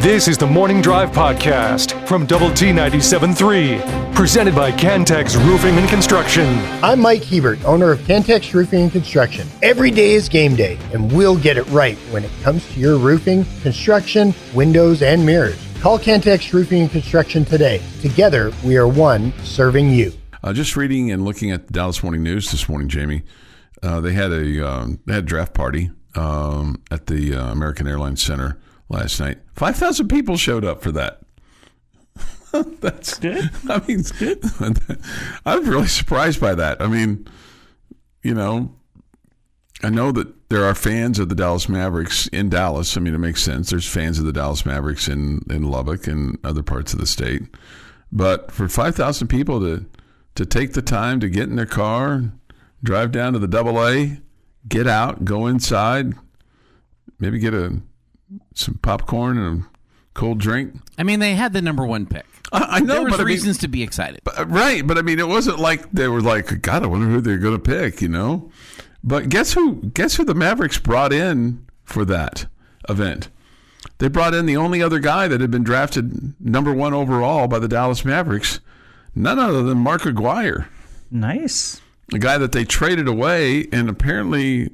This is the Morning Drive Podcast from Double T 97.3, presented by Cantex Roofing and Construction. I'm Mike Hebert, owner of Cantex Roofing and Construction. Every day is game day, and we'll get it right when it comes to your roofing, construction, windows, and mirrors. Call Cantex Roofing and Construction today. Together, we are one serving you. Just reading and looking at the Dallas Morning News this morning, Jamie. They had a draft party at the American Airlines Center last night. 5,000 people showed up for that. That's good. I mean, it's good. I was really surprised by that. I mean, you know, I know that there are fans of the Dallas Mavericks in Dallas. I mean, it makes sense. There's fans of the Dallas Mavericks in Lubbock and other parts of the state. But for 5,000 people to take the time to get in their car, drive down to the AA, get out, go inside, maybe get some popcorn and a cold drink. I mean, they had the number one pick. I know, there was but reasons to be excited. Right, but I mean, it wasn't like they were like, God, I wonder who they're going to pick, you know? But guess who the Mavericks brought in for that event? They brought in the only other guy that had been drafted number one overall by the Dallas Mavericks, none other than McGuire. Nice. The guy that they traded away, and apparently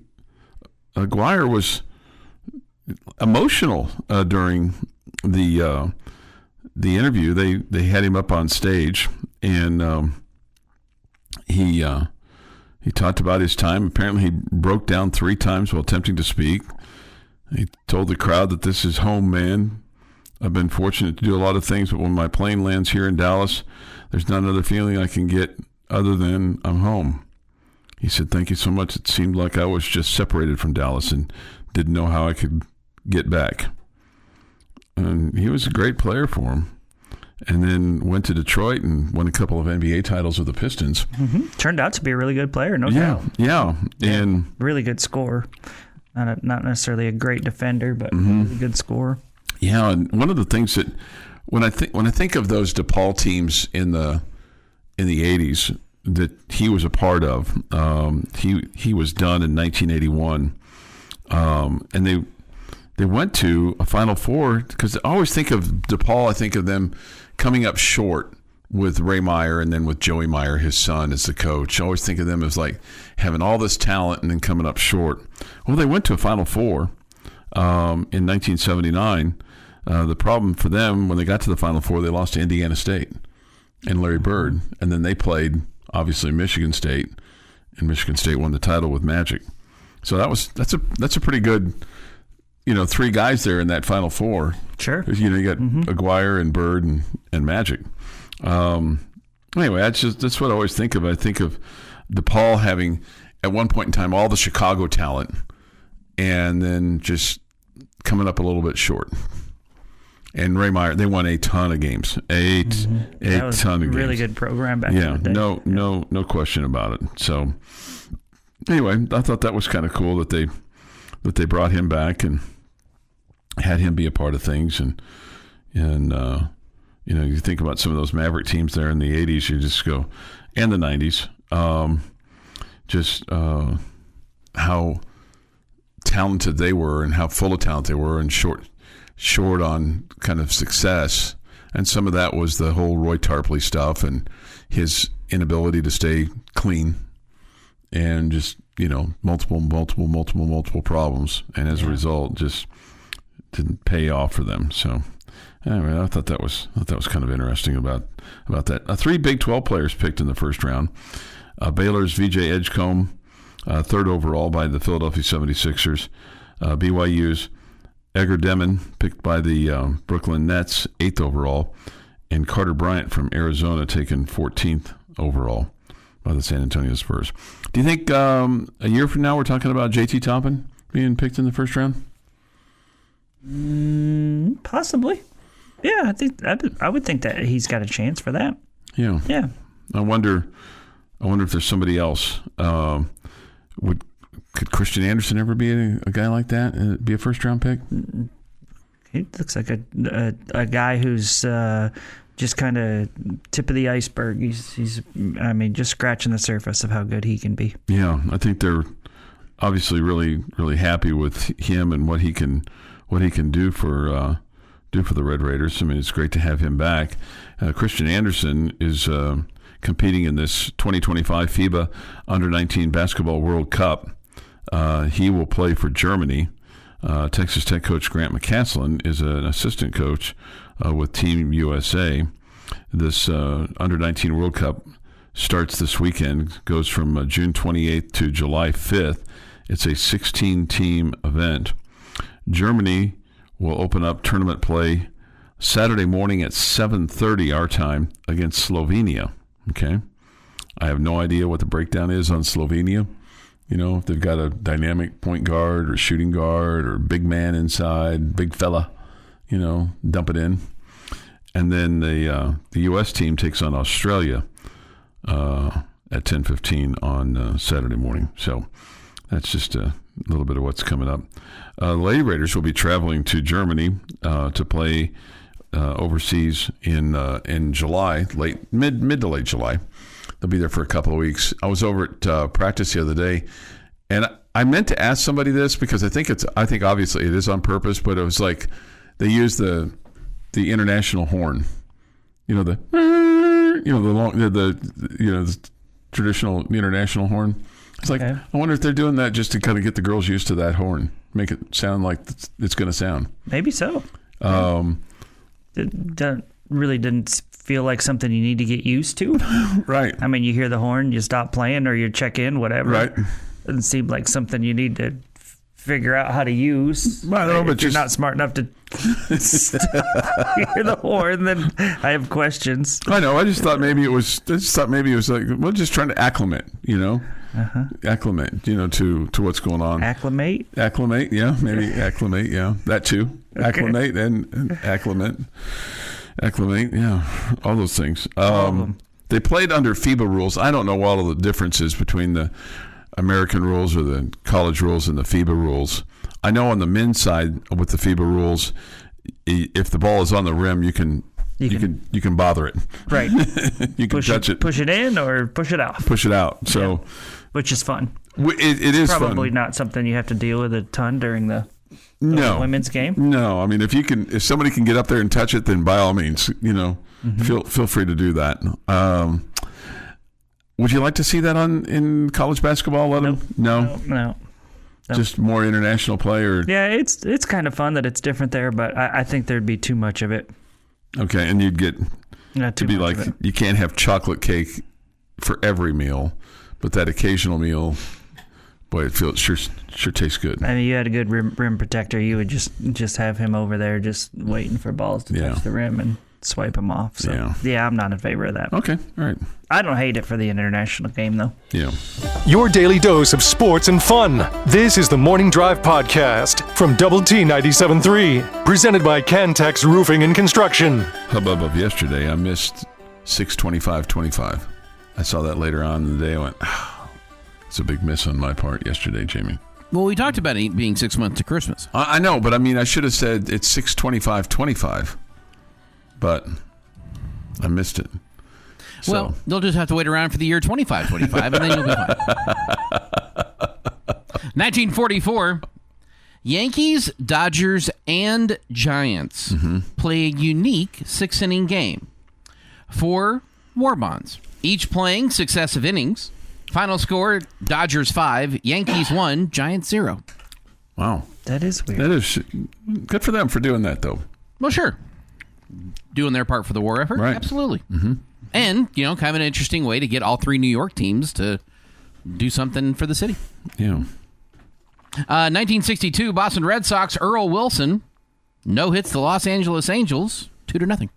McGuire was emotional during the interview. They had him up on stage, and he talked about his time. Apparently, he broke down 3 times while attempting to speak. He told the crowd that this is home, man. I've been fortunate to do a lot of things, but when my plane lands here in Dallas, there's not another feeling I can get other than I'm home. He said, thank you so much. It seemed like I was just separated from Dallas and didn't know how I could get back. And he was a great player for him. And then went to Detroit and won a couple of NBA titles with the Pistons. Mm-hmm. Turned out to be a really good player, no doubt. Yeah, and really good scorer. Not necessarily a great defender, but really good scorer. Yeah, and one of the things that when I think of those DePaul teams in the 80s that he was a part of, he was done in 1981, and they went to a Final Four because I always think of DePaul. I think of them coming up short with Ray Meyer and then with Joey Meyer, his son, as the coach. I always think of them as like having all this talent and then coming up short. Well, they went to a Final Four in 1979. The problem for them when they got to the Final Four, they lost to Indiana State and Larry Bird, and then they played obviously Michigan State, and Michigan State won the title with Magic. So that's a pretty good. 3 guys there in that Final Four. Sure. You got McGuire and Bird and Magic. Anyway, that's what I always think of. I think of DePaul having, at one point in time, all the Chicago talent and then just coming up a little bit short. And Ray Meyer, they won a ton of games. A ton of games. Really good program back in the day. No question about it. So anyway, I thought that was kind of cool that they brought him back and had him be a part of things, and you think about some of those Maverick teams there in the 80s, you just go, and the 90s, how talented they were and how full of talent they were, and short on kind of success. And some of that was the whole Roy Tarpley stuff and his inability to stay clean, and just multiple problems, and as a result, just didn't pay off for them. So anyway, I thought that was kind of interesting about that. 3 Big 12 players picked in the first round. Baylor's VJ Edgecombe, 3rd overall by the Philadelphia 76ers. BYU's Edgar Demon, picked by the Brooklyn Nets, 8th overall. And Carter Bryant from Arizona, taken 14th overall by the San Antonio Spurs. Do you think a year from now we're talking about JT Toppin being picked in the first round? Possibly. Yeah, I would think that he's got a chance for that. Yeah. Yeah. I wonder if there's somebody else. Could Christian Anderson ever be a guy like that? Be a first round pick? He looks like a guy who's just kind of tip of the iceberg. He's just scratching the surface of how good he can be. Yeah, I think they're obviously really, really happy with him and what he can do for do for the Red Raiders. I mean, it's great to have him back. Christian Anderson is competing in this 2025 FIBA Under-19 Basketball World Cup. He will play for Germany. Texas Tech coach Grant McCaslin is an assistant coach with Team USA. This Under-19 World Cup starts this weekend, goes from June 28th to July 5th. It's a 16-team event. Germany will open up tournament play Saturday morning at 7:30 our time against Slovenia. Okay, I have no idea what the breakdown is on Slovenia. You know, if they've got a dynamic point guard or shooting guard or big man inside, big fella, you know, dump it in. And then the U.S. team takes on Australia at 10:15 on Saturday morning. So that's just a little bit of what's coming up. The Lady Raiders will be traveling to Germany to play overseas in July, mid to late July. They'll be there for a couple of weeks. I was over at practice the other day, and I meant to ask somebody this because I think obviously it is on purpose, but it was like they use the international horn, the traditional international horn. It's like, okay. I wonder if they're doing that just to kind of get the girls used to that horn, make it sound like it's going to sound. Maybe so. It really didn't feel like something you need to get used to. Right. I mean, you hear the horn, you stop playing or you check in, whatever. Right. Doesn't seem like something you need to figure out how to use. I know, but you're not smart enough to hear the horn, then I have questions. I know. I just thought maybe it was like, well, just trying to acclimate, acclimate, to what's going on. Acclimate, yeah, maybe acclimate, yeah, that too. Okay. Acclimate and acclimate, yeah, all those things. They played under FIBA rules. I don't know all of the differences between the American rules or the college rules and the FIBA rules. I know on the men's side with the FIBA rules, if the ball is on the rim, you can bother it. Right. You can touch it. Push it in or push it out. Push it out. So, yeah. Which is fun. It is probably fun. Not something you have to deal with a ton during the women's game. No, I mean if somebody can get up there and touch it, then by all means, feel free to do that. Would you like to see that in college basketball? No. Just more international play, or yeah, it's kind of fun that it's different there, but I think there'd be too much of it. Okay, and you'd get to be like, you can't have chocolate cake for every meal, but that occasional meal, boy, it sure tastes good. I mean, you had a good rim protector. You would just have him over there, just waiting for balls to touch the rim and swipe them off. So yeah, I'm not in favor of that. Okay, all right. I don't hate it for the international game, though. Yeah. Your daily dose of sports and fun. This is the Morning Drive Podcast from Double T 97.3, presented by Cantex Roofing and Construction. Hubbub of yesterday, I missed 6:25:25. I saw that later on in the day. I went, it's a big miss on my part yesterday, Jamie. Well, we talked about it being 6 months to Christmas. I know, but I mean, I should have said it's 6:25:25, but I missed it. Well, they'll just have to wait around for the year 2525, and then you'll be fine. 1944, Yankees, Dodgers, and Giants play a unique 6-inning game for war bonds, each playing successive innings. Final score, Dodgers 5, Yankees 1, Giants 0. Wow. That is weird. That is good for them for doing that, though. Well, sure. Doing their part for the war effort? Right. Absolutely. Mm-hmm. And, kind of an interesting way to get all three New York teams to do something for the city. Yeah. 1962, Boston Red Sox, Earl Wilson no-hits the Los Angeles Angels 2-0.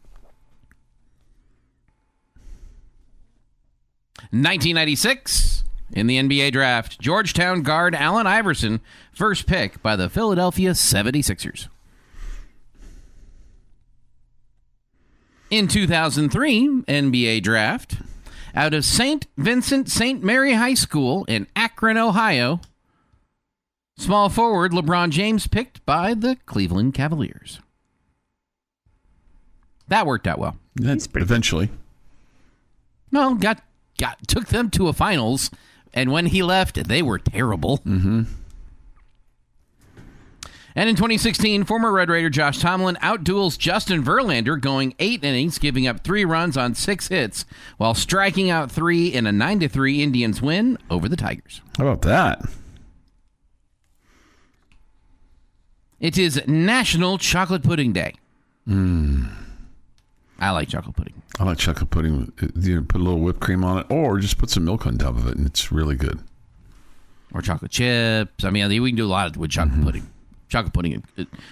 1996, in the NBA draft, Georgetown guard Allen Iverson, first pick by the Philadelphia 76ers. In 2003, NBA draft, out of St. Vincent St. Mary High School in Akron, Ohio, small forward LeBron James picked by the Cleveland Cavaliers. That worked out well. Eventually. Well, took them to a finals, and when he left, they were terrible. Mm-hmm. And in 2016, former Red Raider Josh Tomlin outduels Justin Verlander, going 8 innings, giving up 3 runs on 6 hits, while striking out 3 in a 9-3 Indians win over the Tigers. How about that? It is National Chocolate Pudding Day. I like chocolate pudding. I like chocolate pudding. You put a little whipped cream on it, or just put some milk on top of it, and it's really good. Or chocolate chips. I mean, we can do a lot with chocolate pudding. Chocolate pudding,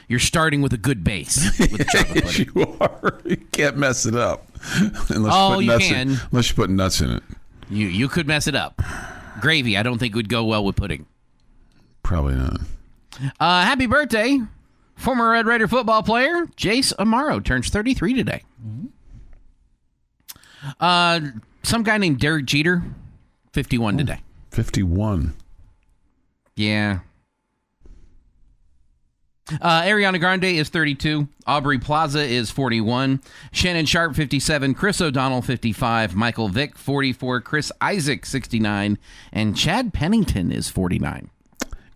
you're starting with a good base with the chocolate pudding. You are. You can't mess it up. You can. Unless you put nuts in it. You could mess it up. Gravy, I don't think would go well with pudding. Probably not. Happy birthday, former Red Raider football player Jace Amaro turns 33 today. Some guy named Derek Jeter, 51 today. 51. Yeah. Ariana Grande is 32. Aubrey Plaza is 41. Shannon Sharp, 57. Chris O'Donnell, 55. Michael Vick, 44. Chris Isaac, 69. And Chad Pennington is 49.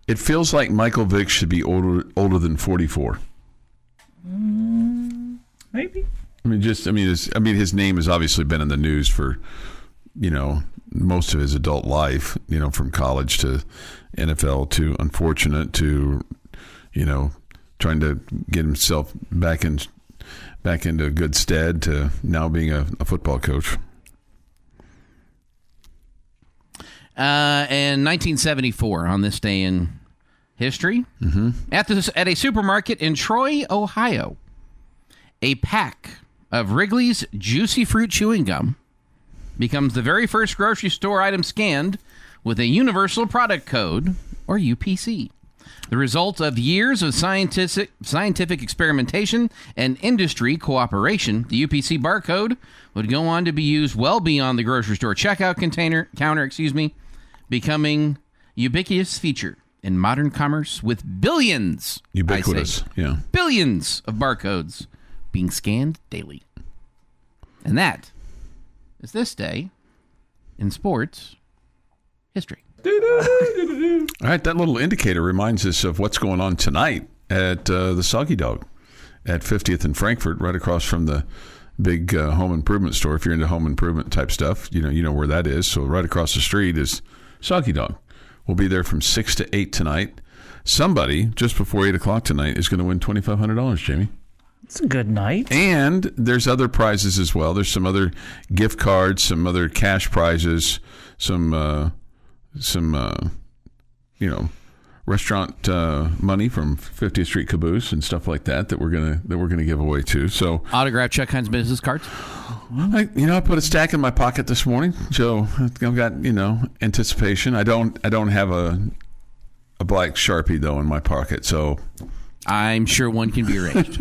It feels like Michael Vick should be older than 44. Maybe. His name has obviously been in the news for, most of his adult life, from college to NFL to unfortunate to, trying to get himself back into good stead to now being a football coach. In 1974, on this day in history, at a supermarket in Troy, Ohio, a pack of Wrigley's Juicy Fruit Chewing Gum becomes the very first grocery store item scanned with a Universal Product Code, or UPC. The result of years of scientific experimentation and industry cooperation, the UPC barcode would go on to be used well beyond the grocery store checkout counter, becoming ubiquitous feature in modern commerce with billions, ubiquitous, billions of barcodes being scanned daily. And that is this day in sports history. All right, that little indicator reminds us of what's going on tonight at the Soggy Dog at 50th and Frankfurt, right across from the big home improvement store. If you're into home improvement type stuff, you know where that is. So right across the street is Soggy Dog. We'll be there from 6 to 8 tonight. Somebody just before 8 o'clock tonight is going to win $2,500, Jamie. It's a good night. And there's other prizes as well. There's some other gift cards, some other cash prizes, some restaurant money from 50th Street Caboose and stuff like that we're gonna give away too. So autographed check Heinz business cards. I put a stack in my pocket this morning, so I've got anticipation. I don't have a black Sharpie though in my pocket, so I'm sure one can be arranged.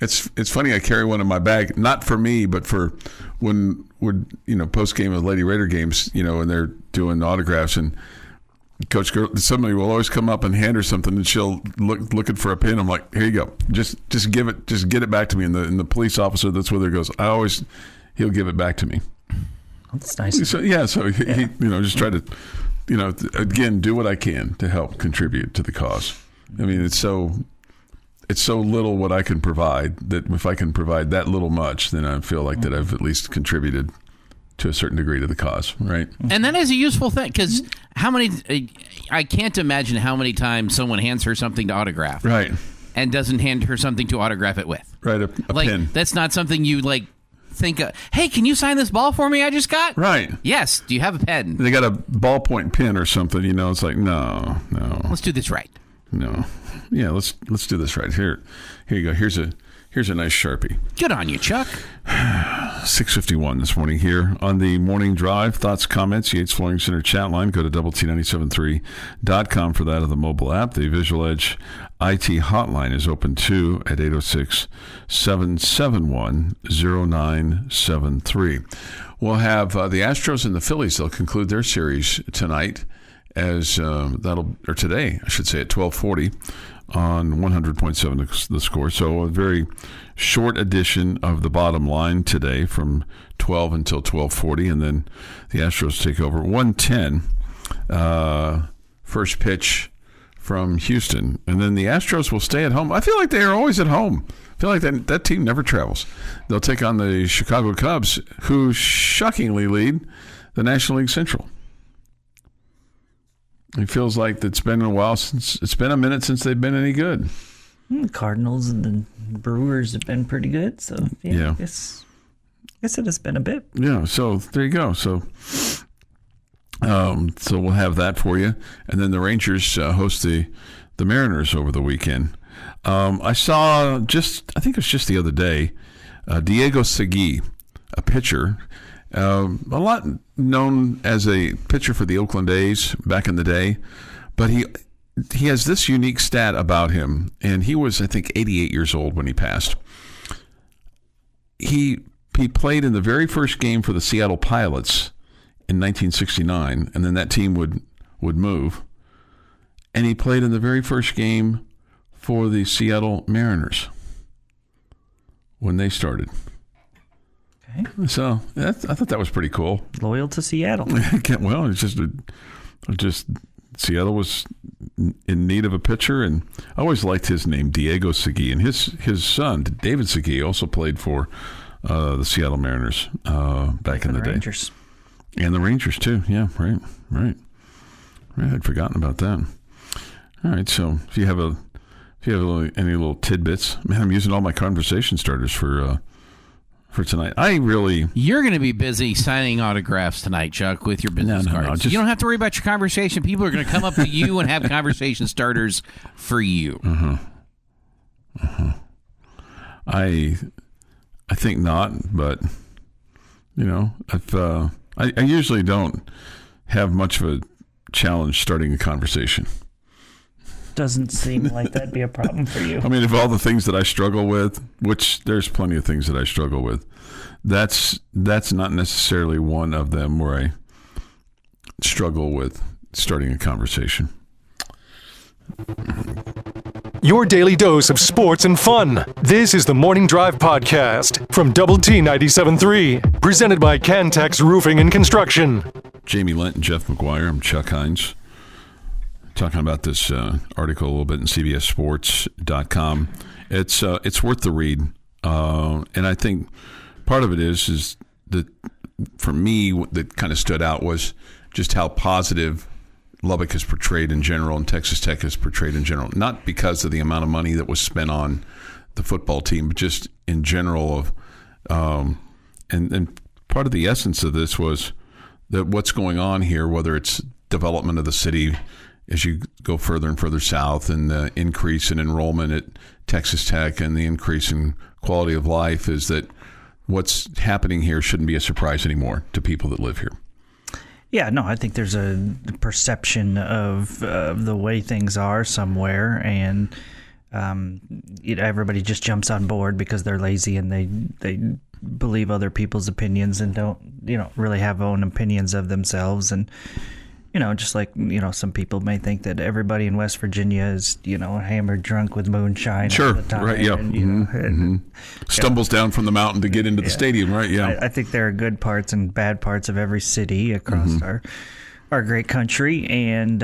It's funny. I carry one in my bag, not for me, but for when we're post game of Lady Raider games, and they're doing autographs, and Coach Girl, somebody will always come up and hand her something, and she'll looking for a pin. I'm like, here you go, just get it back to me. And the police officer that's with her goes, he'll give it back to me. That's nice. So he just try to, again, do what I can to help contribute to the cause. I mean, it's so little what I can provide that if I can provide that little much, then I feel like that I've at least contributed to a certain degree to the cause, right? And that is a useful thing, because I can't imagine how many times someone hands her something to autograph, right, and doesn't hand her something to autograph it with, right? A pen. That's not something you think of. Hey, can you sign this ball for me I just got? Right. Yes. Do you have a pen? They got a ballpoint pen or something. It's like no. Let's do this right. No. Yeah, let's do this right here. Here you go. Here's a nice Sharpie. Good on you, Chuck. 6:51 this morning here on the Morning Drive. Thoughts, comments, Yates Flooring Center chat line. Go to WT973.com for that of the mobile app. The Visual Edge IT hotline is open too at 806-771-0973. We'll have the Astros and the Phillies. They'll conclude their series tonight. Today, I should say, at 12:40 on 100.7 the score. So a very short edition of the bottom line today from 12 until 12:40, and then the Astros take over 110. first pitch from Houston, and then the Astros will stay at home. I feel like they are always at home. I feel like that team never travels. They'll take on the Chicago Cubs, who shockingly lead the National League Central. It feels like it's been a minute since they've been any good. The Cardinals and the Brewers have been pretty good, so yeah. I guess it has been a bit. Yeah, so there you go. So we'll have that for you, and then the Rangers host the Mariners over the weekend. I saw I think it was just the other day, Diego Segui, a pitcher, a lot known as a pitcher for the Oakland A's back in the day, but he has this unique stat about him, and he was, I think, 88 years old when he passed. He played in the very first game for the Seattle Pilots in 1969, and then that team would move. And he played in the very first game for the Seattle Mariners when they started. Okay. So I thought that was pretty cool. Loyal to Seattle. Well, it's just Seattle was in need of a pitcher, and I always liked his name, Diego Segui, and his son, David Segui, also played for the Seattle Mariners back in the day. Rangers. And the Rangers too. Yeah, right. I'd forgotten about that. All right, so if you have any little tidbits, man, I'm using all my conversation starters for tonight. You're going to be busy signing autographs tonight, Chuck, with your business cards. You don't have to worry about your conversation. People are going to come up to you and have conversation starters for you. I think not, but if I usually don't have much of a challenge starting a conversation. Doesn't seem like that'd be a problem for you. I mean, of all the things that I struggle with, which there's plenty of things that I struggle with, that's not necessarily one of them where I struggle with starting a conversation. Your daily dose of sports and fun. This is the Morning Drive Podcast from Double T 97.3, presented by Cantex Roofing and Construction. Jamie Lent and Jeff McGuire. I'm Chuck Heinz. Talking about this article a little bit in CBSSports.com. It's worth the read, and I think part of it is that for me what that kind of stood out was just how positive Lubbock is portrayed in general and Texas Tech is portrayed in general. Not because of the amount of money that was spent on the football team, but just in general and part of the essence of this was that what's going on here, whether it's development of the city as you go further and further south, and the increase in enrollment at Texas Tech and the increase in quality of life, is that what's happening here shouldn't be a surprise anymore to people that live here. Yeah, no, I think there's a perception of the way things are somewhere, and everybody just jumps on board because they're lazy and they believe other people's opinions and don't really have own opinions of themselves. And just like, some people may think that everybody in West Virginia is, hammered drunk with moonshine. Sure, all the time, right, yeah. And, Stumbles down from the mountain to get into the stadium, right, yeah. I think there are good parts and bad parts of every city across our great country, and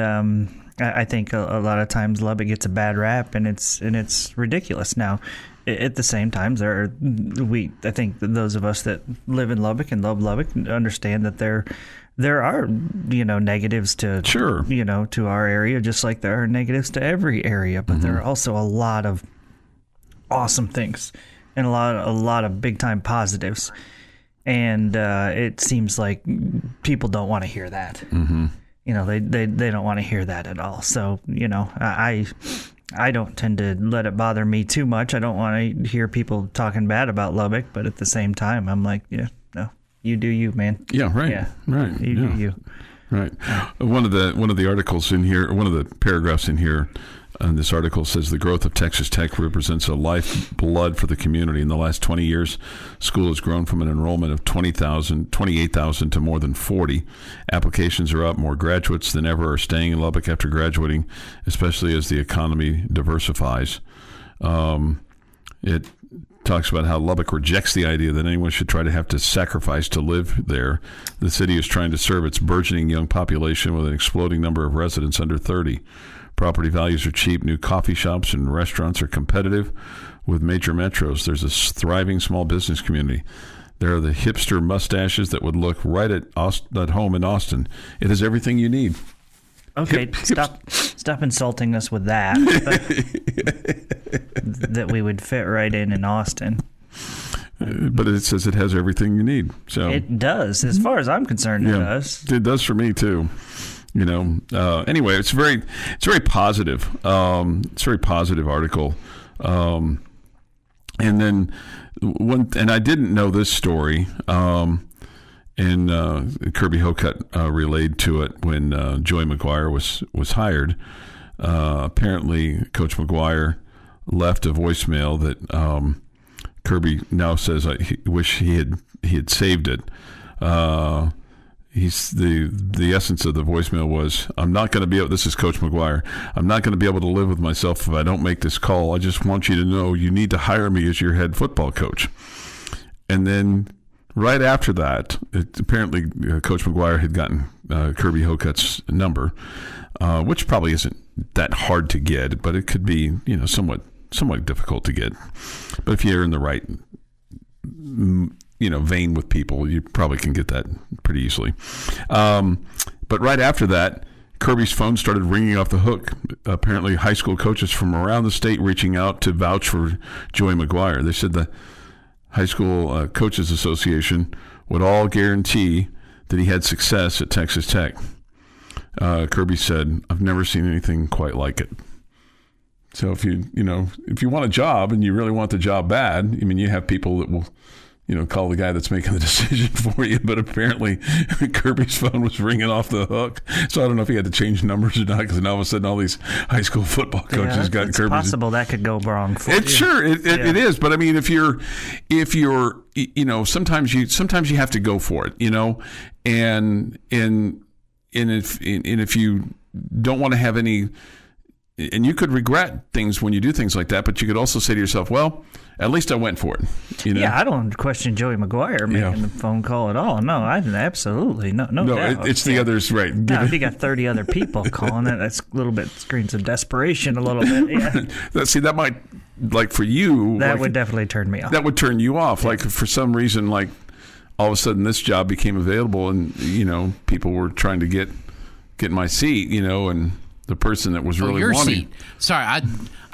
I think a lot of times Lubbock gets a bad rap, and it's ridiculous. Now, at the same time, I think that those of us that live in Lubbock and love Lubbock understand that there are negatives to to our area, just like there are negatives to every area, but there are also a lot of awesome things and a lot of big time positives, and it seems like people don't want to hear that. They don't want to hear that at all. So I don't tend to let it bother me too much. I don't want to hear people talking bad about Lubbock, but at the same time, I'm like, you do you, man. Yeah, right. Yeah, right. You do you. Right. One of the articles in here, one of the paragraphs in here, this article says the growth of Texas Tech represents a lifeblood for the community. In the last 20 years, school has grown from an enrollment of 28,000 to more than 40. Applications are up. More graduates than ever are staying in Lubbock after graduating, especially as the economy diversifies. talks about how Lubbock rejects the idea that anyone should try to have to sacrifice to live there. The city is trying to serve its burgeoning young population with an exploding number of residents under 30. Property values are cheap. New coffee shops and restaurants are competitive with major metros. There's a thriving small business community. There are the hipster mustaches that would look right at home in Austin. It has everything you need. Okay, stop insulting us with that. That we would fit right in Austin. But it says it has everything you need. So it does, as far as I'm concerned. It does. It does for me too. Anyway, it's very positive. It's a very positive article. And then and I didn't know this story. And Kirby Hocutt relayed to it when Joey McGuire was hired. Apparently, Coach McGuire left a voicemail that Kirby now says he wish he had saved it. He's the essence of the voicemail was, I'm not going to be able. This is Coach McGuire. I'm not going to be able to live with myself if I don't make this call. I just want you to know you need to hire me as your head football coach. And then right after that, apparently Coach McGuire had gotten Kirby Hocutt's number, which probably isn't that hard to get, but it could be somewhat difficult to get. But if you're in the right vein with people, you probably can get that pretty easily. But right after that, Kirby's phone started ringing off the hook. Apparently, high school coaches from around the state reaching out to vouch for Joey McGuire. They said the High School Coaches Association would all guarantee that he had success at Texas Tech. Kirby said, "I've never seen anything quite like it." So if you want a job and you really want the job bad, you have people that will, call the guy that's making the decision for you. But apparently Kirby's phone was ringing off the hook. So I don't know if he had to change numbers or not, because now all of a sudden all these high school football coaches got Kirby's. It's possible that could go wrong for you. It is. But I mean, if you're, sometimes you have to go for it, and if you don't want to have any, and you could regret things when you do things like that, but you could also say to yourself, well, at least I went for it. Yeah, I don't question Joey McGuire making the phone call at all. No, I absolutely no doubt. It's the others, right? No, if you got 30 other people calling it, that's a little bit screams of desperation. A little bit. Yeah. See, that might, like for you, that would definitely turn me off. That would turn you off. Yeah. Like for some reason, like all of a sudden this job became available, and people were trying to get in my seat, and the person that was really your wanting. Seat. Sorry,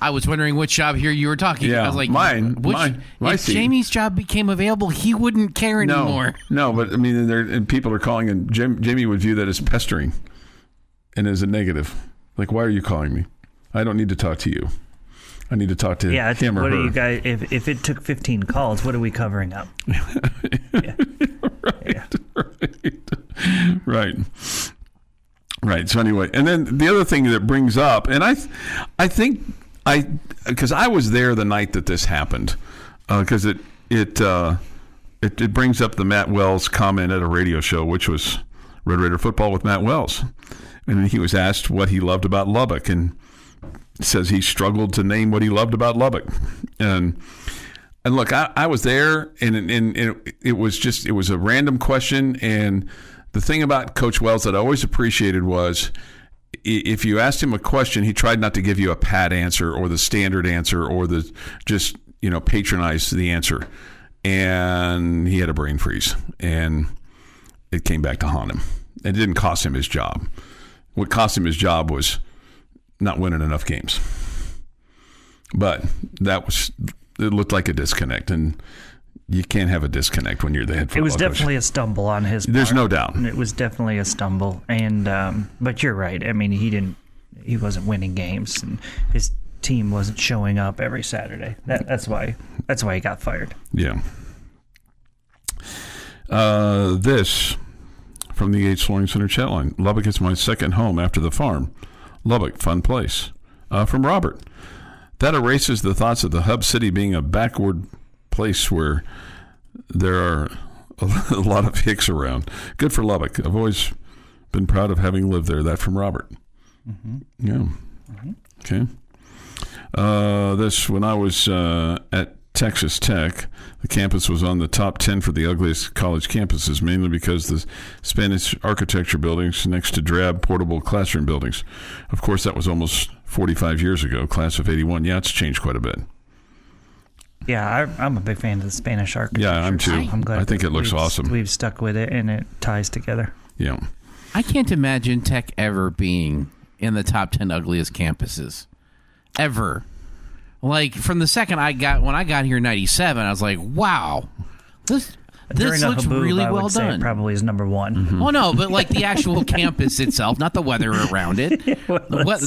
I was wondering which job here you were talking. Yeah, I was like, my if seat. Jamie's job became available, he wouldn't care anymore. No, but I mean, and people are calling, and Jamie would view that as pestering and as a negative. Like, why are you calling me? I don't need to talk to you. I need to talk to him or her. What are you guys? If it took 15 calls, what are we covering up? Right. Right. So anyway, and then the other thing that brings up, and I think because I was there the night that this happened, because it brings up the Matt Wells comment at a radio show, which was Red Raider Football with Matt Wells, and he was asked what he loved about Lubbock, and says he struggled to name what he loved about Lubbock, and look, I was there, and it was a random question, and the thing about Coach Wells that I always appreciated was if you asked him a question, he tried not to give you a pat answer or the standard answer or the just, patronize the answer. And he had a brain freeze, and it came back to haunt him. It didn't cost him his job. What cost him his job was not winning enough games. But it looked like a disconnect, and you can't have a disconnect when you're the head football coach. It was definitely a stumble on his part. There's no doubt. It was definitely a stumble, and but you're right. I mean, he wasn't winning games, and his team wasn't showing up every Saturday. That's why he got fired. Yeah. This from the Yates Flooring Center chat line. Lubbock is my second home after the farm. Lubbock, fun place. From Robert. That erases the thoughts of the hub city being a backward place where there are a lot of hicks around. Good for Lubbock. I've always been proud of having lived there. That from Robert. Mm-hmm. Yeah. Mm-hmm. Okay. This when I was at Texas Tech. The campus was on the top 10 for the ugliest college campuses, mainly because the Spanish architecture buildings next to drab portable classroom buildings. Of course, that was almost 45 years ago, class of 81. Yeah, it's changed quite a bit. Yeah, I'm a big fan of the Spanish architecture. Yeah, I'm too. I'm glad I think it looks awesome. We've stuck with it, and it ties together. Yeah. I can't imagine Tech ever being in the top 10 ugliest campuses. Ever. Like, from the second when I got here in 97, I was like, wow, this looks really well done. Say it probably is number one. Mm-hmm. Oh, no, but like the actual campus itself, not the weather around it.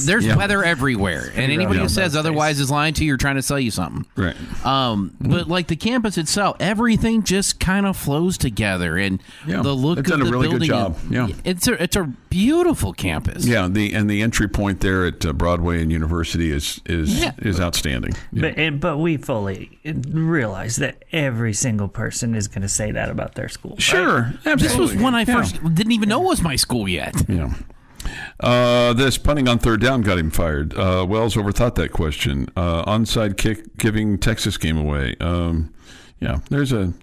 There's weather everywhere. And anybody who says otherwise is lying to you or trying to sell you something. Right. But like the campus itself, everything just kind of flows together. And the look of the building. They've done a really good job. Yeah. It's a beautiful campus. Yeah, the entry point there at Broadway and University is outstanding. Yeah. But we fully realize that every single person is going to say that about their school. Sure, right? absolutely. This was when I first didn't even know it was my school yet. Yeah. This punting on third down got him fired. Wells overthought that question. Onside kick giving Texas game away. There's a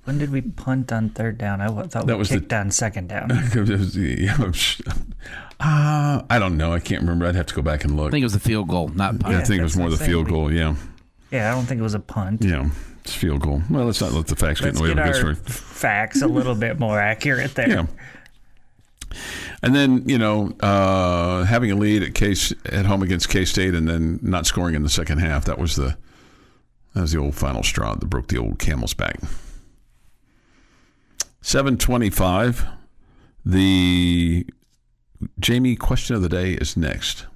When did we punt on third down? I thought we kicked on second down. I don't know. I can't remember. I'd have to go back and look. I think it was the field goal, not punt. I think it was more the field goal. Yeah. Yeah, I don't think it was a punt. Yeah. It's field goal. Well, let's not let the facts get in the way of a good story. Facts a little bit more accurate there. Yeah. And then, having a lead at home against K-State and then not scoring in the second half, that was the old final straw that broke the old camel's back. 7:25. The Jamie question of the day is next.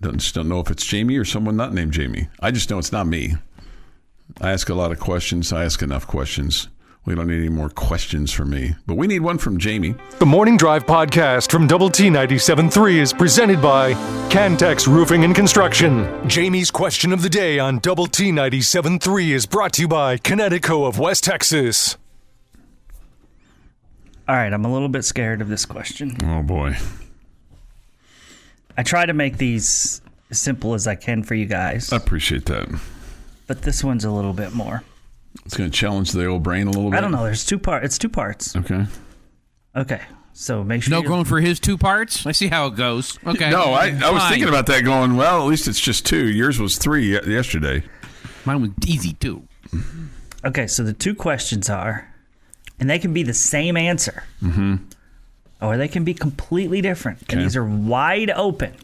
I don't know if it's Jamie or someone not named Jamie. I just know it's not me. I ask a lot of questions. I ask enough questions. We don't need any more questions from me. But we need one from Jamie. The Morning Drive podcast from Double T 97.3 is presented by Cantex Roofing and Construction. Jamie's question of the day on Double T 97.3 is brought to you by Connecticut of West Texas. All right, I'm a little bit scared of this question. Oh, boy. I try to make these as simple as I can for you guys. I appreciate that. But this one's a little bit more. It's going to challenge the old brain a little bit? I don't know. There's two parts. It's two parts. Okay. So make sure going for his 2 parts? I see how it goes. Okay. No, I was thinking about that going, well, at least it's just 2. Yours was 3 yesterday. Mine was easy, too. Okay, so the 2 questions are, and they can be the same answer. Mm-hmm. Or they can be completely different. Okay. And these are wide open.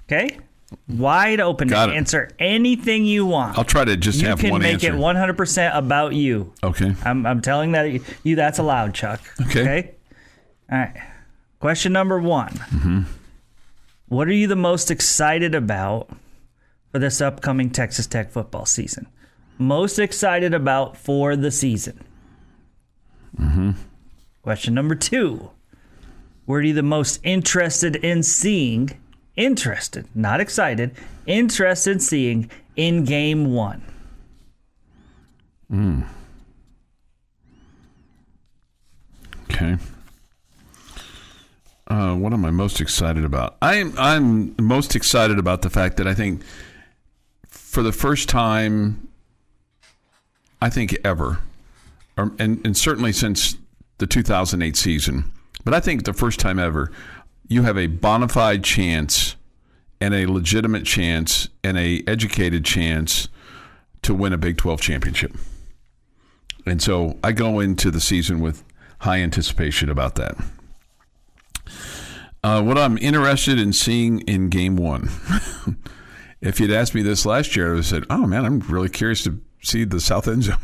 Okay? Wide open to answer anything you want. I'll try to just have one answer. You can make it 100% about you. Okay. I'm telling you that's allowed, Chuck. Okay? All right. Question number 1. Mm-hmm. What are you the most excited about for this upcoming Texas Tech football season? Most excited about for the season? Mm-hmm. Question number 2. What are you the most interested in seeing? Interested, not excited. Interested in seeing in game 1. Okay. What am I most excited about? I'm most excited about the fact that I think for the first time, I think ever, and certainly since the 2008 season, but I think the first time ever, you have a bona fide chance and a legitimate chance and a educated chance to win a Big 12 championship. And so I go into the season with high anticipation about that. What I'm interested in seeing in game 1, if you'd asked me this last year, I would have said, oh, man, I'm really curious to see the south end zone.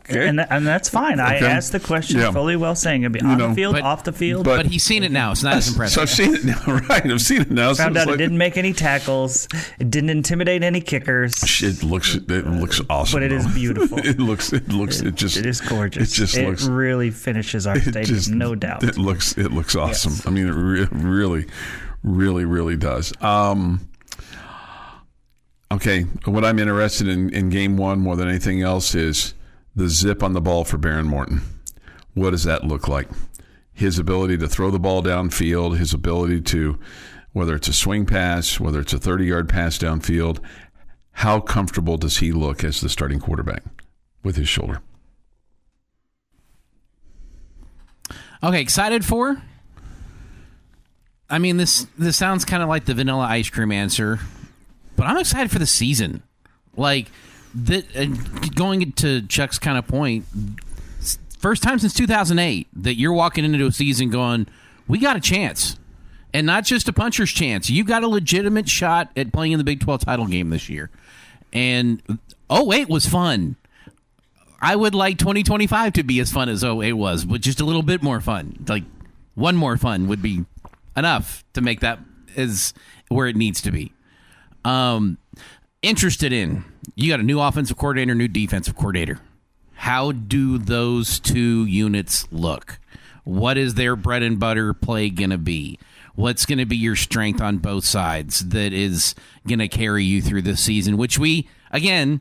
Okay. And that's fine. I asked the question fully well, saying it'd be on the field, off the field. But he's seen it now. It's not as impressive. So I've seen it now, right? I've seen it now. Found out it didn't make any tackles. It didn't intimidate any kickers. It looks awesome. But it is beautiful. It is gorgeous. It really finishes our stadium, no doubt. It looks awesome. Yes. I mean, it really, really, really does. Okay, what I'm interested in game 1 more than anything else is the zip on the ball for Baron Morton. What does that look like? His ability to throw the ball downfield, his ability to, whether it's a swing pass, whether it's a 30-yard pass downfield, how comfortable does he look as the starting quarterback with his shoulder? Okay, excited for? I mean, this sounds kind of like the vanilla ice cream answer, but I'm excited for the season. Like, going to Chuck's kind of point, first time since 2008 that you're walking into a season going, we got a chance. And not just a puncher's chance. You got a legitimate shot at playing in the Big 12 title game this year. And 08 was fun. I would like 2025 to be as fun as 08 was, but just a little bit more fun. Like, one more fun would be enough to make that as where it needs to be. Interested in, you got a new offensive coordinator, new defensive coordinator. How do those two units look? What is their bread and butter play going to be? What's going to be your strength on both sides that is going to carry you through this season, which we, again,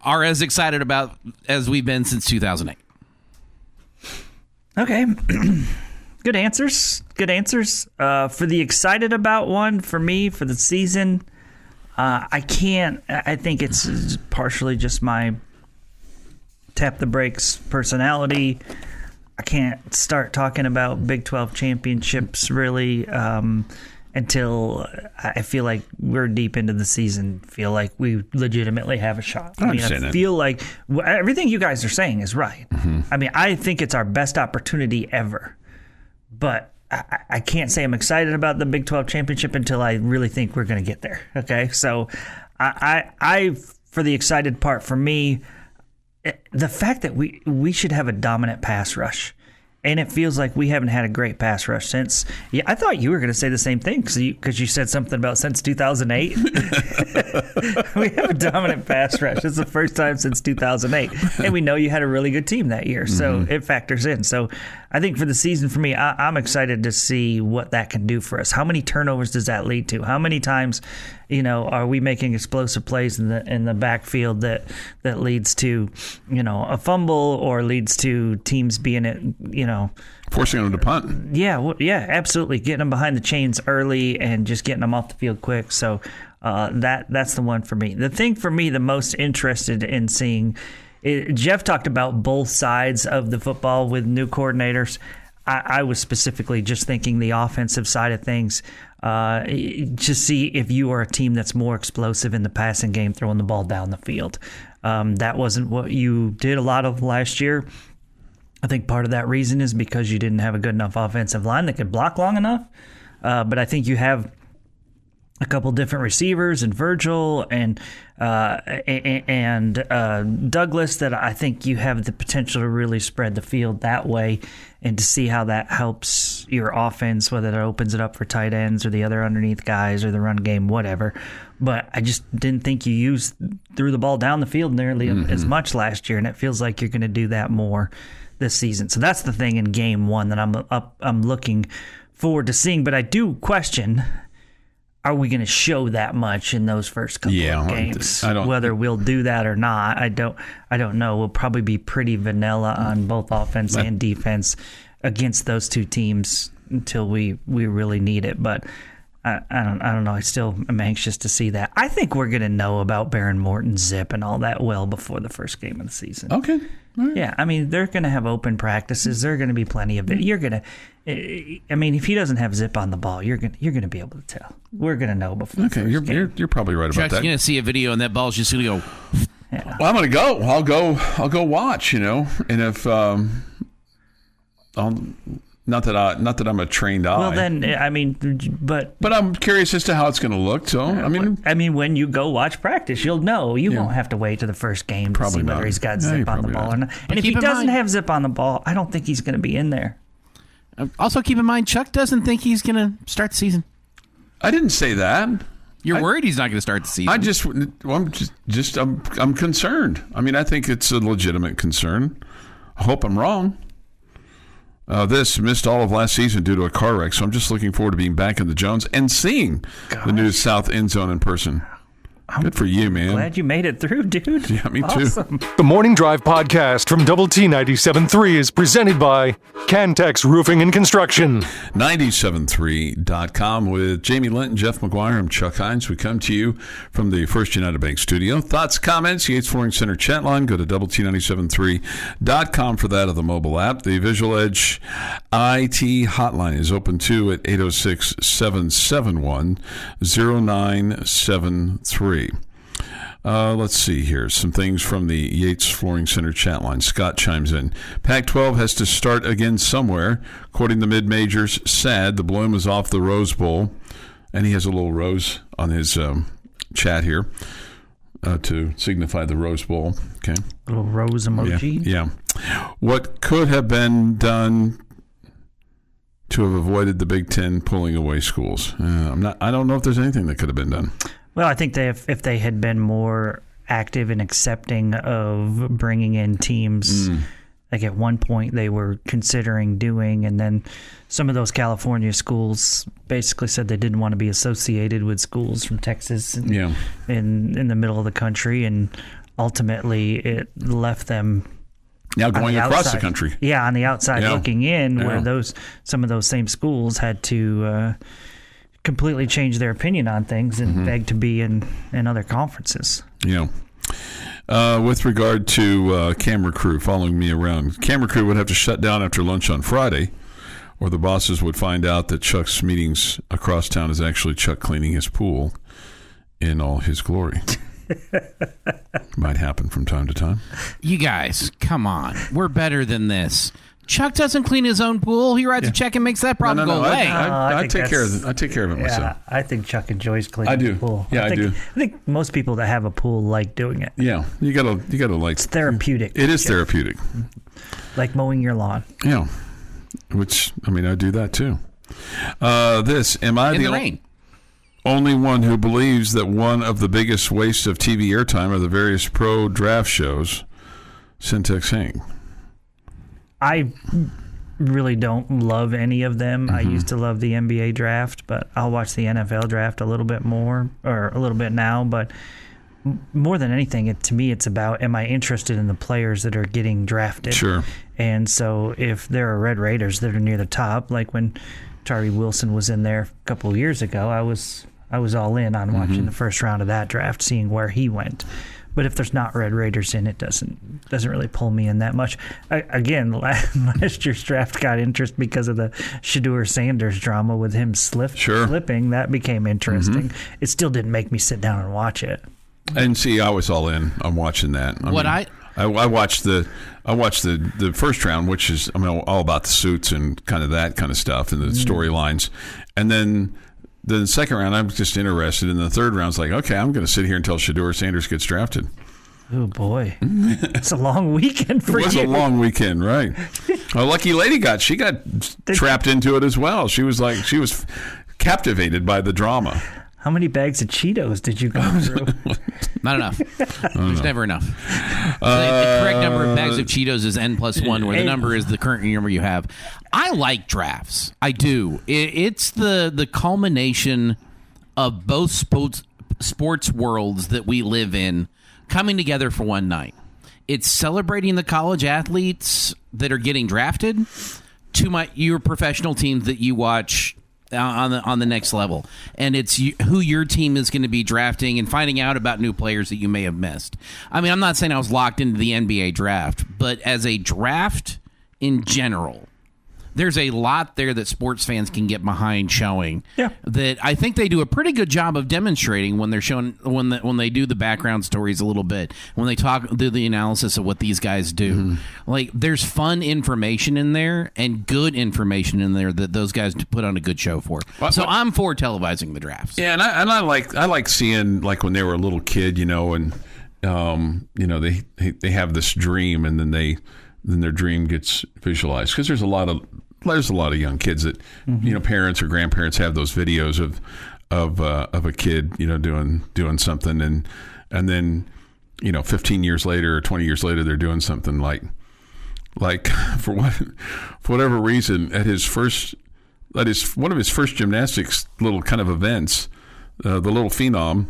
are as excited about as we've been since 2008? Okay. Good answers. For the excited about one, for me, for the season, I think it's partially just my tap the brakes personality. I can't start talking about Big 12 championships really until I feel like we're deep into the season, feel like we legitimately have a shot. I feel like everything you guys are saying is right. Mm-hmm. I mean, I think it's our best opportunity ever. But I can't say I'm excited about the Big 12 championship until I really think we're going to get there. Okay, so I for the excited part for me, the fact that we should have a dominant pass rush, and it feels like we haven't had a great pass rush since. Yeah, I thought you were going to say the same thing because you said something about since 2008. We have a dominant pass rush. It's the first time since 2008, and we know you had a really good team that year, so it factors in. So I think for the season, for me, I'm excited to see what that can do for us. How many turnovers does that lead to? How many times, are we making explosive plays in the backfield that leads to, a fumble or leads to teams being forcing them to punt? Yeah, absolutely. Getting them behind the chains early and just getting them off the field quick. So that's the one for me. The thing for me, the most interested in seeing. Jeff talked about both sides of the football with new coordinators. I was specifically just thinking the offensive side of things, to see if you are a team that's more explosive in the passing game, throwing the ball down the field. That wasn't what you did a lot of last year. I think part of that reason is because you didn't have a good enough offensive line that could block long enough. But I think you have a couple different receivers and Virgil and Douglas that I think you have the potential to really spread the field that way, and to see how that helps your offense, whether it opens it up for tight ends or the other underneath guys or the run game, whatever. But I just didn't think you threw the ball down the field nearly as much last year, and it feels like you're going to do that more this season. So that's the thing in game one that I'm looking forward to seeing. But I do question, are we going to show that much in those first couple of games? Whether we'll do that or not, I don't know. We'll probably be pretty vanilla on both offense and defense against those two teams until we really need it. But I don't know. I still am anxious to see that. I think we're going to know about Baron Morton's zip and all that well before the first game of the season. Okay. Right. Yeah, I mean, they're going to have open practices. There are going to be plenty of it. You're going to, if he doesn't have zip on the ball, you're going to be able to tell. We're going to know before. Okay, you're probably right about that. You're going to see a video and that ball's just going to go. Yeah. Well, I'm going to go. I'll go watch. And if not that I'm a trained eye. Well, then but I'm curious as to how it's going to look. So when you go watch practice, you'll know. You won't have to wait to the first game to see whether he's got zip on the ball or not. And if he doesn't have zip on the ball, I don't think he's going to be in there. Also, keep in mind, Chuck doesn't think he's going to start the season. I didn't say that. You're worried he's not going to start the season. I'm concerned. I mean, I think it's a legitimate concern. I hope I'm wrong. This missed all of last season due to a car wreck, so I'm just looking forward to being back in the Jones and seeing the new South end zone in person. Good for you, man. Glad you made it through, dude. Yeah, me too. Awesome. The Morning Drive podcast from Double T 97.3 is presented by Cantex Roofing and Construction. 97.3.com with Jamie Lent and Jeff McGuire. I'm Chuck Heinz. We come to you from the First United Bank studio. Thoughts, comments, Yates Flooring Center chat line. Go to Double T 97.3.com for that of the mobile app. The Visual Edge IT hotline is open too at 806-771-0973. Let's see here. Some things from the Yates Flooring Center chat line. Scott chimes in. Pac-12 has to start again somewhere. According to mid-majors, sad. The bloom is off the Rose Bowl. And he has a little rose on his chat here to signify the Rose Bowl. Okay. Little rose emoji. Yeah. What could have been done to have avoided the Big Ten pulling away schools? I don't know if there's anything that could have been done. Well, I think if they had been more active and accepting of bringing in teams, like at one point they were considering doing, and then some of those California schools basically said they didn't want to be associated with schools from Texas and in the middle of the country, and ultimately it left them now going across the country. Yeah, on the outside looking in, where some of those same schools had to completely change their opinion on things and beg to be in other conferences. Yeah. With regard to camera crew following me around, camera crew would have to shut down after lunch on Friday, or the bosses would find out that Chuck's meetings across town is actually Chuck cleaning his pool in all his glory. Might happen from time to time. You guys, come on. We're better than this. Chuck doesn't clean his own pool. He writes a check and makes that problem go away. I take care of it. I take care of it myself. Yeah, I think Chuck enjoys cleaning the pool. Yeah, I do. I think most people that have a pool like doing it. Yeah, you gotta like. It's therapeutic. It is therapeutic. Like mowing your lawn. Yeah, which I do that too. Am I in the rain? Only one who believes that one of the biggest wastes of TV airtime are the various pro draft shows? Syntax Hank. I really don't love any of them. I used to love the NBA draft, but I'll watch the NFL draft a little bit more, or a little bit now. But more than anything, to me, it's about, am I interested in the players that are getting drafted? Sure. And so if there are Red Raiders that are near the top, like when Tyree Wilson was in there a couple of years ago, I was all in on watching the first round of that draft, seeing where he went. But if there's not Red Raiders in, it doesn't really pull me in that much. Again, last year's draft got interest because of the Shedeur Sanders drama with him slipping. That became interesting. It still didn't make me sit down and watch it. And see, I was all in on watching that. I watched the first round, which is all about the suits and kind of that kind of stuff and the storylines, and then. The second round, I'm just interested. In the third round, it's like, okay, I'm going to sit here until Shedeur Sanders gets drafted. Oh, boy. It's a long weekend for you. It was a long weekend, right. A lucky lady got trapped into it as well. She was captivated by the drama. How many bags of Cheetos did you go through? Not enough. There's never enough. The correct number of bags of Cheetos is N+1, where the number is the current number you have. I like drafts. I do. It's the culmination of both sports worlds that we live in coming together for one night. It's celebrating the college athletes that are getting drafted to your professional teams that you watch on the next level, and it's who your team is going to be drafting and finding out about new players that you may have missed. I'm not saying I was locked into the NBA draft, but as a draft in general, there's a lot there that sports fans can get behind showing. Yeah. That I think they do a pretty good job of demonstrating when they're showing when they do the background stories a little bit, when they do the analysis of what these guys do. Like, there's fun information in there and good information in there that those guys put on a good show for. So I'm for televising the drafts. Yeah, and I like seeing, like, when they were a little kid, and they have this dream, and then their dream gets visualized, because there's a lot of young kids that parents or grandparents have those videos of a kid doing something, and then 15 years later or 20 years later they're doing something like for whatever reason at one of his first gymnastics little kind of events, the little phenom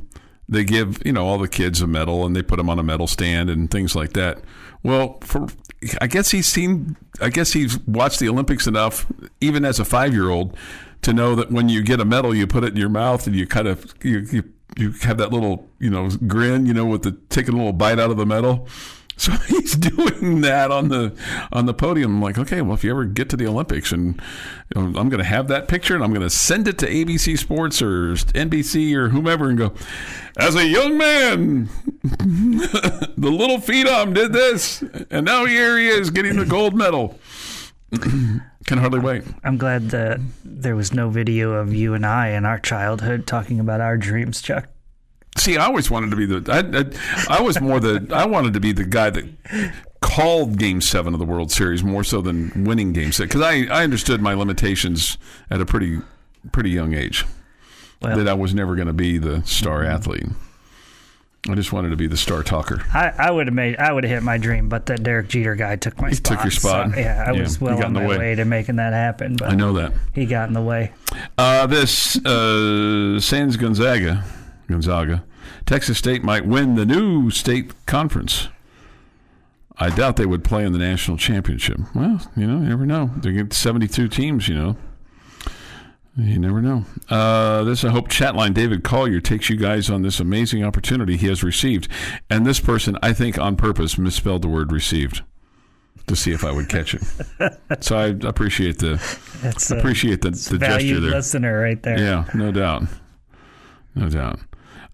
they give, all the kids a medal and they put them on a medal stand and things like that. Well, I guess he's watched the Olympics enough, even as a 5-year-old, to know that when you get a medal, you put it in your mouth and you kind of, you have that little, grin, with taking a little bite out of the medal. So he's doing that on the podium. I'm like, okay, well, if you ever get to the Olympics, and I'm going to have that picture, and I'm going to send it to ABC Sports or NBC or whomever, and go, as a young man, the little Phenom did this, and now here he is getting the gold medal. Can hardly wait. I'm glad that there was no video of you and I in our childhood talking about our dreams, Chuck. See, I always wanted to be I wanted to be the guy that called Game 7 of the World Series more so than winning Game 6, because I understood my limitations at a pretty young age. Well, that I was never going to be the star athlete. I just wanted to be the star talker. I would have hit my dream, but that Derek Jeter guy took my spot. He took your spot. So, I was well on my way to making that happen. But I know that. He got in the way. This Sans Gonzaga, Texas State might win the new state conference. I doubt they would play in the national championship. Well, you never know. They get 72 teams, You never know. This, I hope Chatline David Collier takes you guys on this amazing opportunity he has received. And this person, I think on purpose, misspelled the word received to see if I would catch it. So I appreciate the gesture there. Listener right there. Yeah, no doubt.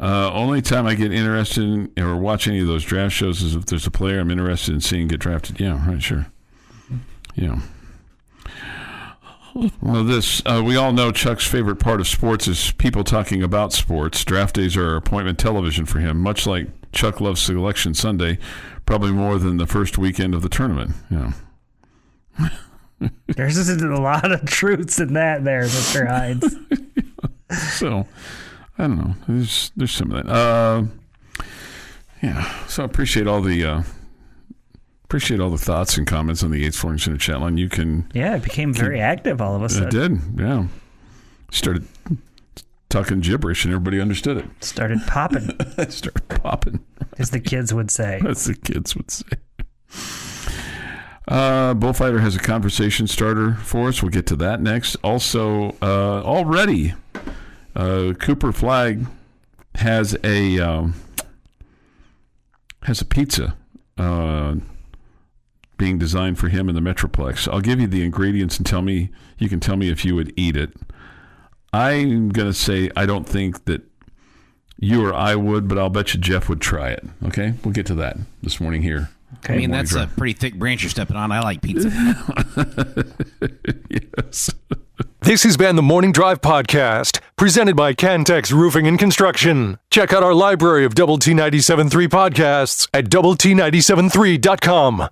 Only time I get interested in or watch any of those draft shows is if there's a player I'm interested in seeing get drafted. Yeah, right, sure. Yeah. Well, we all know Chuck's favorite part of sports is people talking about sports. Draft days are appointment television for him, much like Chuck loves Selection Sunday, probably more than the first weekend of the tournament. Yeah. There's a lot of truths in that there, Mr. Heinz. So, I don't know. There's some of that. So I appreciate all the thoughts and comments on the Yates Flooring Center chat line. You can. Yeah, it became very active all of a sudden. It did. Yeah. Started talking gibberish and everybody understood it. Started popping. As the kids would say. Bullfighter has a conversation starter for us. We'll get to that next. Also, already, Cooper Flagg has a pizza being designed for him in the Metroplex. I'll give you the ingredients and you can tell me if you would eat it. I'm going to say I don't think that you or I would, but I'll bet you Jeff would try it. Okay? We'll get to that this morning here. Okay. I mean, that's a pretty thick branch you're stepping on. I like pizza. Yes. This has been the Morning Drive Podcast, presented by Cantex Roofing and Construction. Check out our library of Double T 97.3 podcasts at doublet97.3.com.